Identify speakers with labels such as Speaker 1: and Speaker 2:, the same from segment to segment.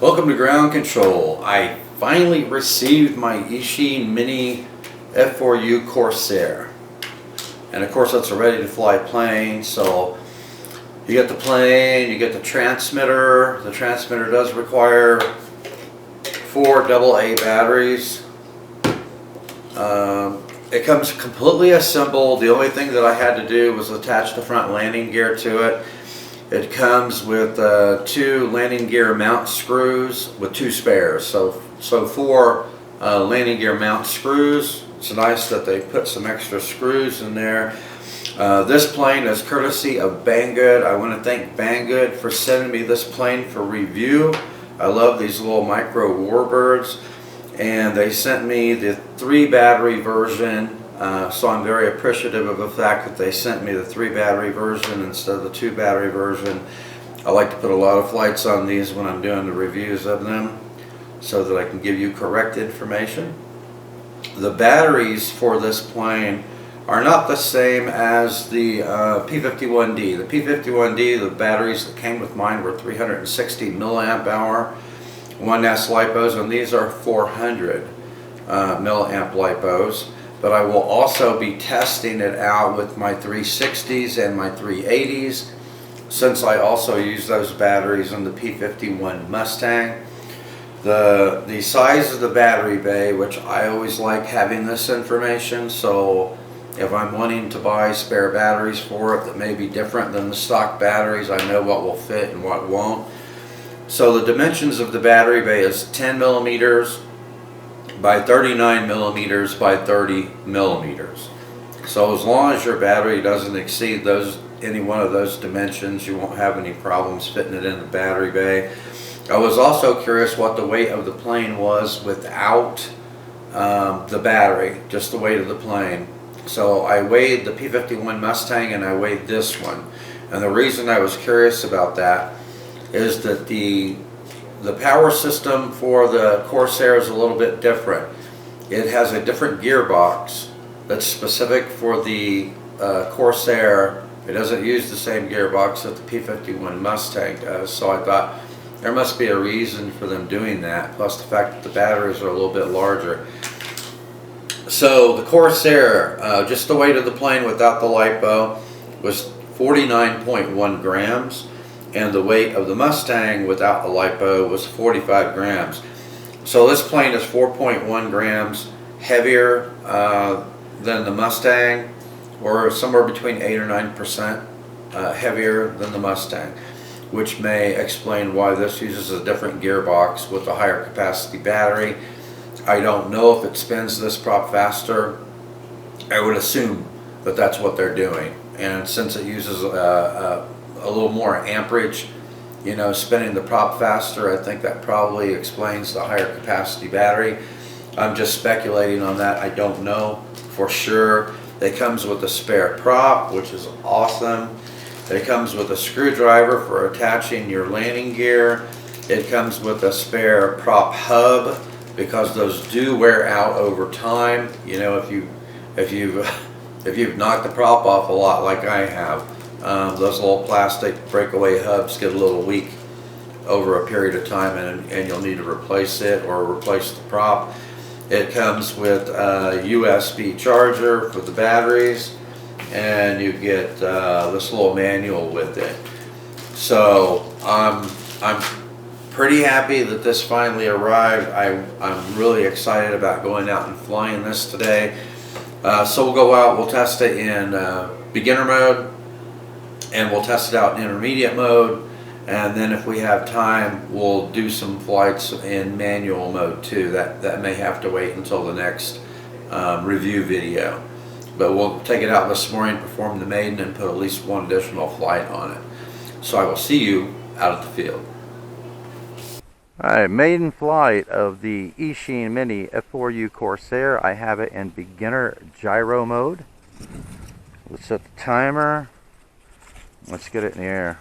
Speaker 1: Welcome to Ground Control. I finally received my Eachine Mini F4U Corsair. And of course that's a ready to fly plane, so you get the plane, you get the transmitter. The transmitter does require 4 AA batteries. It comes completely assembled. The only thing that I had to do was attach the front landing gear to it. It comes with 2 landing gear mount screws with 2 spares. So 4 landing gear mount screws. It's nice that they put some extra screws in there. This plane is courtesy of Banggood. I want to thank Banggood for sending me this plane for review. I love these little Micro Warbirds, and they sent me the 3 battery version. So I'm very appreciative of the fact that they sent me the 3 battery version instead of the 2 battery version. I like to put a lot of flights on these when I'm doing the reviews of them so that I can give you correct information. The batteries for this plane are not the same as the P51D. The P51D, the batteries that came with mine were 360 milliamp hour 1S LIPOs, and these are 400 milliamp LIPOs. But I will also be testing it out with my 360s and my 380s, since I also use those batteries in the P51 Mustang. The size of the battery bay, which I always like having this information, so if I'm wanting to buy spare batteries for it that may be different than the stock batteries, I know what will fit and what won't. So the dimensions of the battery bay is 10 millimeters by 39 millimeters by 30 millimeters. So as long as your battery doesn't exceed any one of those dimensions, you won't have any problems fitting it in the battery bay. I was also curious what the weight of the plane was without the battery, just the weight of the plane. So I weighed the P51 Mustang and I weighed this one. And the reason I was curious about that is that the power system for the Corsair is a little bit different. It has a different gearbox that's specific for the Corsair. It doesn't use the same gearbox that the P51 Mustang does, so I thought there must be a reason for them doing that, plus the fact that the batteries are a little bit larger. So the Corsair, just the weight of the plane without the LiPo, was 49.1 grams. And the weight of the Mustang without the LiPo was 45 grams. So this plane is 4.1 grams heavier than the Mustang, or somewhere between 8 or 9% heavier than the Mustang, which may explain why this uses a different gearbox with a higher capacity battery. I don't know if it spins this prop faster. I would assume that that's what they're doing, and since it uses a little more amperage, you know, spinning the prop faster, I think that probably explains the higher capacity battery. I'm just speculating on that. I don't know for sure. It comes with a spare prop, which is awesome. It comes with a screwdriver for attaching your landing gear. It comes with a spare prop hub, because those do wear out over time. You know, if you've knocked the prop off a lot like I have, those little plastic breakaway hubs get a little weak over a period of time, and you'll need to replace it or replace the prop. It comes with a USB charger for the batteries, and you get this little manual with it. So I'm pretty happy that this finally arrived. I'm really excited about going out and flying this today. So we'll go out, we'll test it in beginner mode, and we'll test it out in intermediate mode, and then if we have time we'll do some flights in manual mode too. That may have to wait until the next review video, but we'll take it out this morning, perform the maiden, and put at least 1 additional flight on it. So I will see you out at the field. Alright, maiden flight of the Eachine Mini F4U Corsair. I have it in beginner gyro mode. Let's set the timer. Let's get it in the air.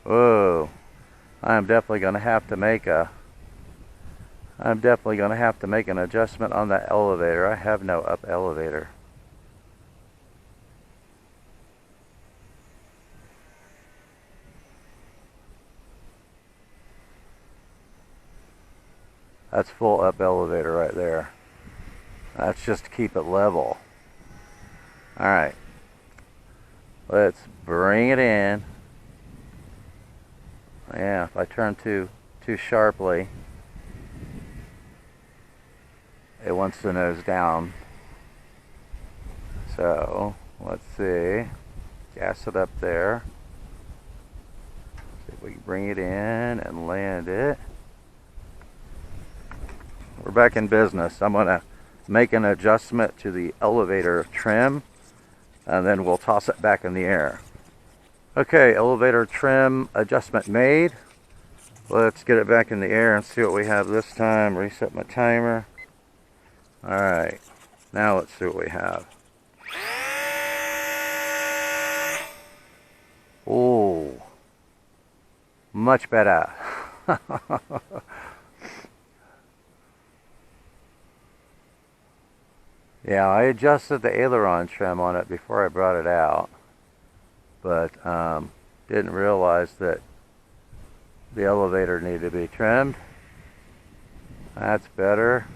Speaker 1: Whoa. I am definitely going to have to make a
Speaker 2: I'm definitely going to have to make an adjustment on that elevator. I have no up elevator. That's full up elevator right there. That's just to keep it level. Alright. Let's bring it in. Yeah, if I turn too sharply, it wants to nose down. So, let's see. Gas it up there. See if we can bring it in and land it. We're back in business. I'm going to make an adjustment to the elevator trim, and then we'll toss it back in the air. Okay, elevator trim adjustment made. Let's get it back in the air and see what we have this time. Reset my timer. Alright, now let's see what we have. Oh, much better. Yeah, I adjusted the aileron trim on it before I brought it out, but didn't realize that the elevator needed to be trimmed. That's better.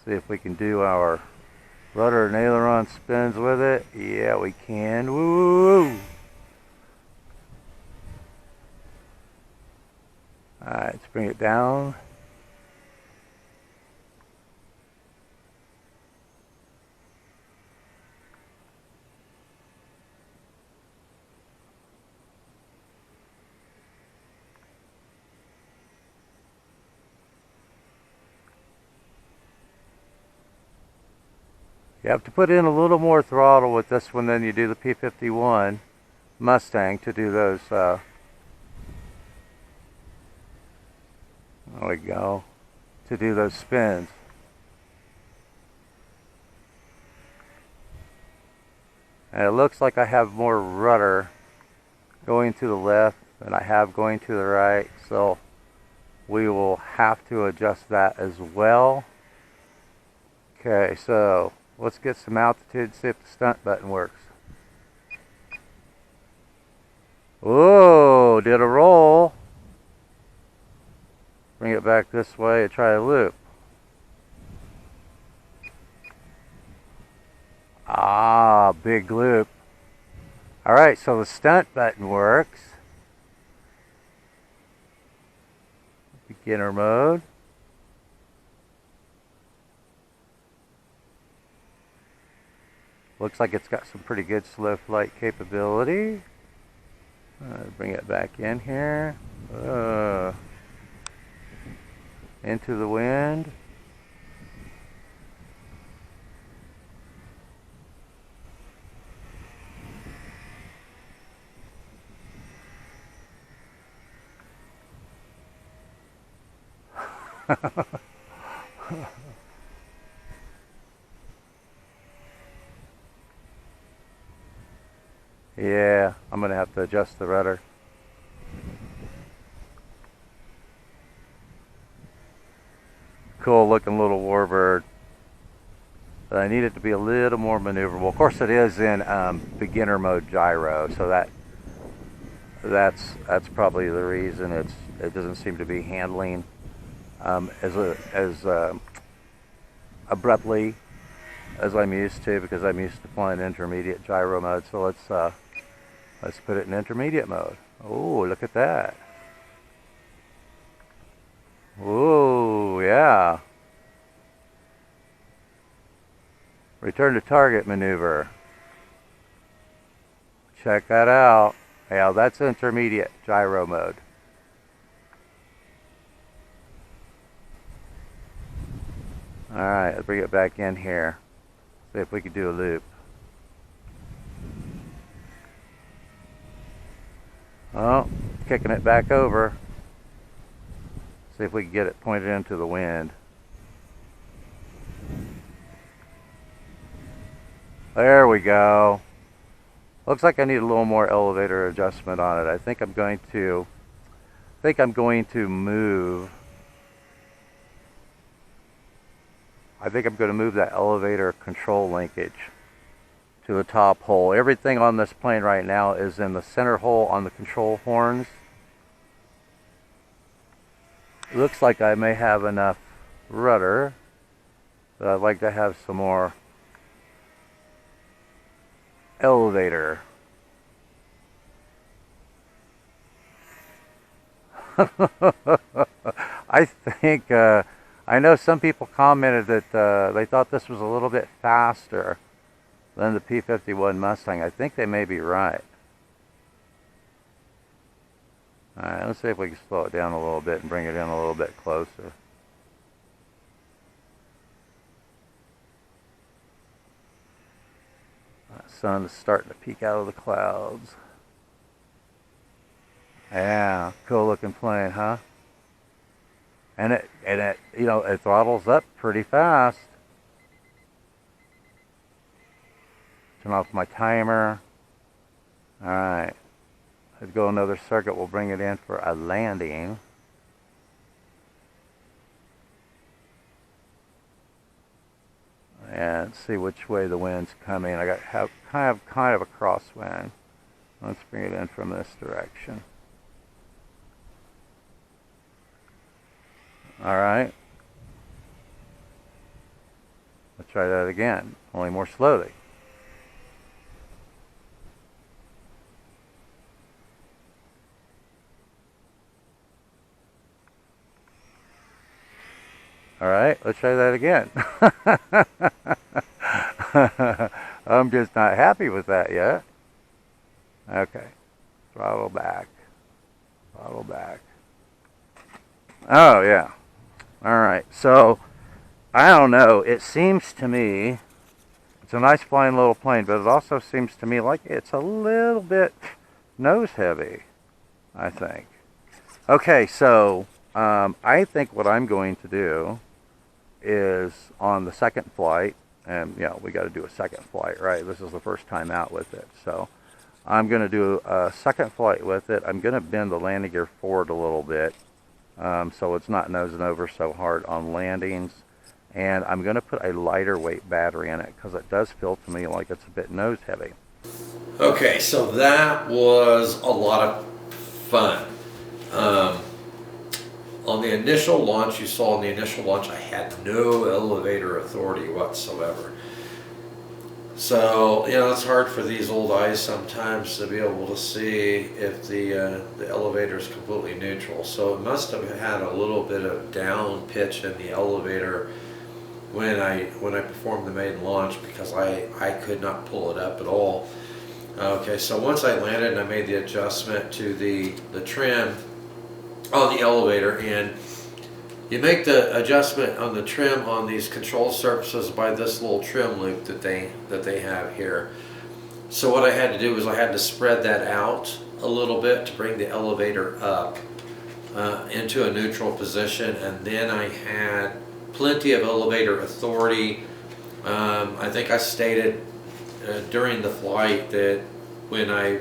Speaker 2: See if we can do our rudder and aileron spins with it. Yeah, we can. Woo! Alright, let's bring it down. You have to put in a little more throttle with this one than you do the P51 Mustang to do those. There we go. To do those spins. And it looks like I have more rudder going to the left than I have going to the right, so we will have to adjust that as well. Okay, so let's get some altitude, see if the stunt button works. Whoa, did a roll. Bring it back this way and try a loop. Ah, big loop. Alright, so the stunt button works. Beginner mode. Looks like it's got some pretty good slow flight capability. Bring it back in here. Into the wind. Yeah, I'm going to have to adjust the rudder. Cool looking little Warbird. But I need it to be a little more maneuverable. Of course it is in beginner mode gyro, so that's probably the reason it doesn't seem to be handling as abruptly as I'm used to, because I'm used to flying intermediate gyro mode. So let's put it in intermediate mode. Oh, look at that. Whoa, yeah. Return to target maneuver. Check that out. Yeah, that's intermediate gyro mode. Alright, let's bring it back in here. See if we can do a loop. Oh, kicking it back over. See if we can get it pointed into the wind. There we go. Looks like I need a little more elevator adjustment on it. I think I'm going to move I think I'm going to move that elevator control linkage to the top hole. Everything on this plane right now is in the center hole on the control horns. It looks like I may have enough rudder, but I'd like to have some more elevator. I think, I know some people commented that they thought this was a little bit faster than the P51 Mustang. I think they may be right. Alright, let's see if we can slow it down a little bit and bring it in a little bit closer. The sun is starting to peek out of the clouds. Yeah, cool looking plane, huh? And it, you know, it throttles up pretty fast. Turn off my timer. All right, let's go another circuit. We'll bring it in for a landing. And see which way the wind's coming. I got kind of a crosswind. Let's bring it in from this direction. Alright. Let's try that again, only more slowly. Alright, let's try that again. I'm just not happy with that yet. Okay. Throttle back. Throttle back. Oh, yeah. Alright, so, I don't know. It seems to me, it's a nice flying little plane, but it also seems to me like it's a little bit nose heavy, I think. Okay, so, I think what I'm going to do is on the second flight, and you know, we got to do a second flight, right? This is the first time out with it, so I'm going to do a second flight with it. I'm going to bend the landing gear forward a little bit, so it's not nosing over so hard on landings, and I'm going to put a lighter weight battery in it because it does feel to me like it's a bit nose heavy.
Speaker 1: Okay, so that was a lot of fun. On the initial launch, you saw in the initial launch, I had no elevator authority whatsoever. So, you know, it's hard for these old eyes sometimes to be able to see if the elevator is completely neutral. So it must have had a little bit of down pitch in the elevator when I performed the maiden launch, because I could not pull it up at all. Okay, so once I landed and I made the adjustment to the trim on the elevator, and you make the adjustment on the trim on these control surfaces by this little trim loop that they have here. So what I had to do was I had to spread that out a little bit to bring the elevator up into a neutral position, and then I had plenty of elevator authority. I think I stated during the flight that when I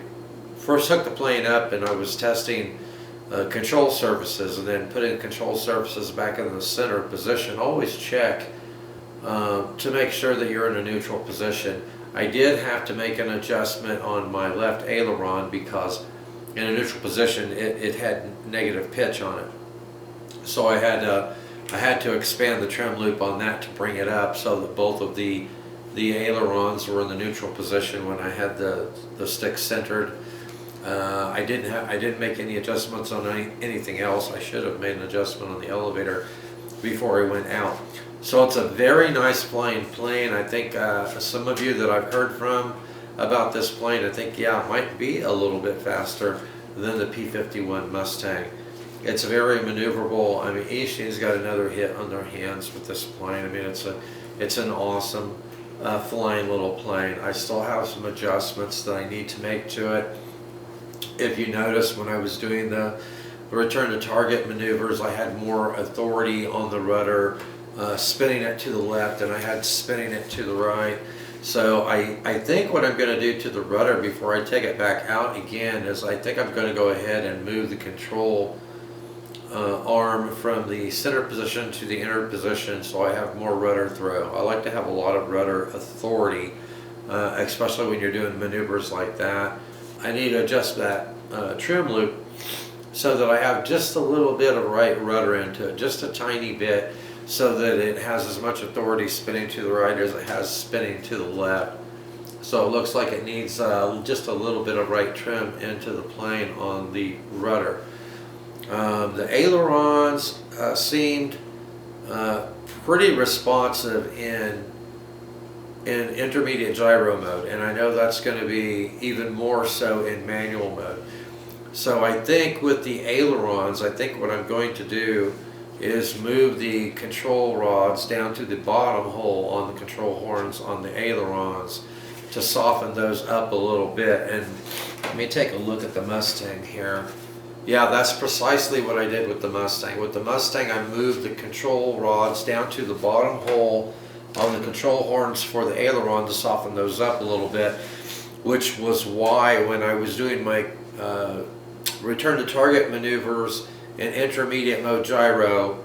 Speaker 1: first hooked the plane up and I was testing control surfaces and then putting control surfaces back in the center position, always check to make sure that you're in a neutral position. I did have to make an adjustment on my left aileron because in a neutral position it had negative pitch on it. So I had to expand the trim loop on that to bring it up so that both of the ailerons were in the neutral position when I had the stick centered. I didn't make any adjustments on anything else. I should have made an adjustment on the elevator before I went out. So it's a very nice flying plane. I think some of you that I've heard from about this plane, I think, yeah, it might be a little bit faster than the P51 Mustang. It's very maneuverable. I mean, Eachine's got another hit on their hands with this plane. I mean, it's an awesome flying little plane. I still have some adjustments that I need to make to it. If you notice, when I was doing the return to target maneuvers, I had more authority on the rudder, spinning it to the left, and I had spinning it to the right. So I think what I'm going to do to the rudder before I take it back out again is I think I'm going to go ahead and move the control arm from the center position to the inner position, so I have more rudder throw. I like to have a lot of rudder authority, especially when you're doing maneuvers like that. I need to adjust that trim loop so that I have just a little bit of right rudder into it, just a tiny bit, so that it has as much authority spinning to the right as it has spinning to the left. So it looks like it needs just a little bit of right trim into the plane on the rudder. The ailerons seemed pretty responsive in intermediate gyro mode, and I know that's going to be even more so in manual mode. So I think with the ailerons, I think what I'm going to do is move the control rods down to the bottom hole on the control horns on the ailerons to soften those up a little bit. And let me take a look at the Mustang here. Yeah, that's precisely what I did with the Mustang. With the Mustang, I moved the control rods down to the bottom hole on the control horns for the aileron to soften those up a little bit, which was why when I was doing my return to target maneuvers in intermediate mode gyro,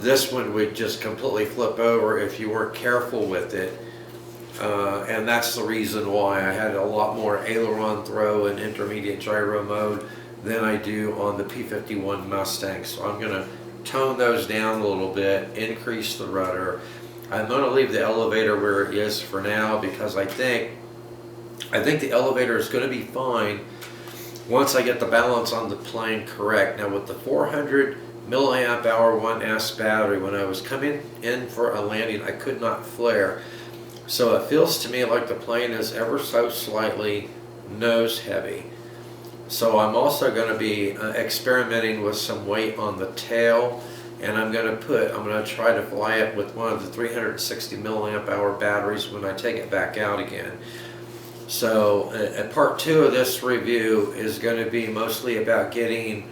Speaker 1: this one would just completely flip over if you weren't careful with it. And that's the reason why I had a lot more aileron throw in intermediate gyro mode than I do on the P51 Mustang. So I'm going to tone those down a little bit, increase the rudder. I'm going to leave the elevator where it is for now, because I think the elevator is going to be fine once I get the balance on the plane correct. Now with the 400 milliamp hour 1S battery, when I was coming in for a landing, I could not flare. So it feels to me like the plane is ever so slightly nose heavy. So I'm also going to be experimenting with some weight on the tail, and I'm going to try to fly it with one of the 360 milliamp hour batteries when I take it back out again. So part 2 of this review is going to be mostly about getting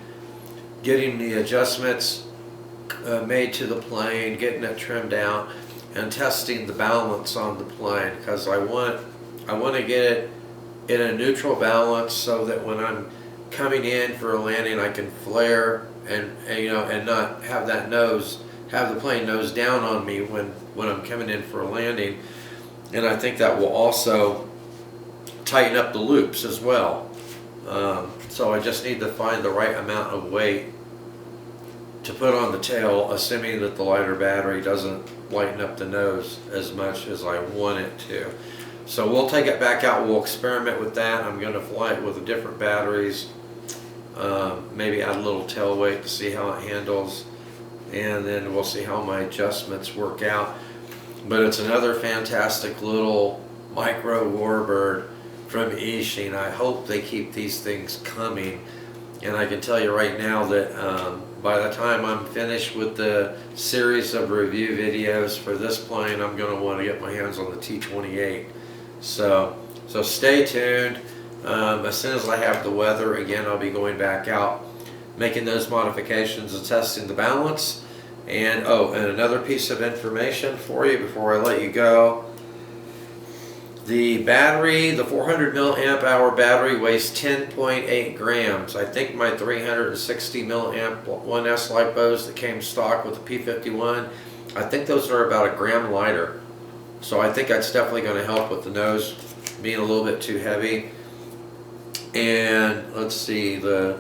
Speaker 1: the adjustments made to the plane, getting it trimmed out, and testing the balance on the plane, because I want to get it in a neutral balance so that when I'm coming in for a landing, I can flare and not have the plane nose down on me when I'm coming in for a landing. And I think that will also tighten up the loops as well. So I just need to find the right amount of weight to put on the tail, assuming that the lighter battery doesn't lighten up the nose as much as I want it to. So we'll take it back out, we'll experiment with that. I'm going to fly it with different batteries, maybe add a little tail weight to see how it handles, and then we'll see how my adjustments work out. But it's another fantastic little Micro Warbird from Eachine. I hope they keep these things coming, and I can tell you right now that by the time I'm finished with the series of review videos for this plane, I'm going to want to get my hands on the T28. So stay tuned. As soon as I have the weather, again, I'll be going back out, making those modifications and testing the balance. And and another piece of information for you before I let you go. The battery, the 400 milliamp hour battery, weighs 10.8 grams. I think my 360 milliamp 1S LIPOs that came stock with the P51, I think those are about a gram lighter. So I think that's definitely going to help with the nose being a little bit too heavy. And let's see, the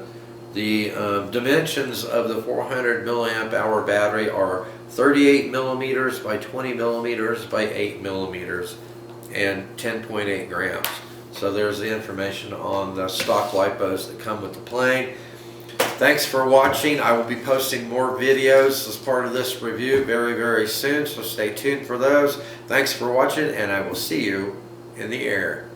Speaker 1: dimensions of the 400 milliamp hour battery are 38 millimeters by 20 millimeters by 8 millimeters and 10.8 grams. So there's the information on the stock LIPOs that come with the plane. Thanks for watching. I will be posting more videos as part of this review very, very soon, so stay tuned for those. Thanks for watching, and I will see you in the air.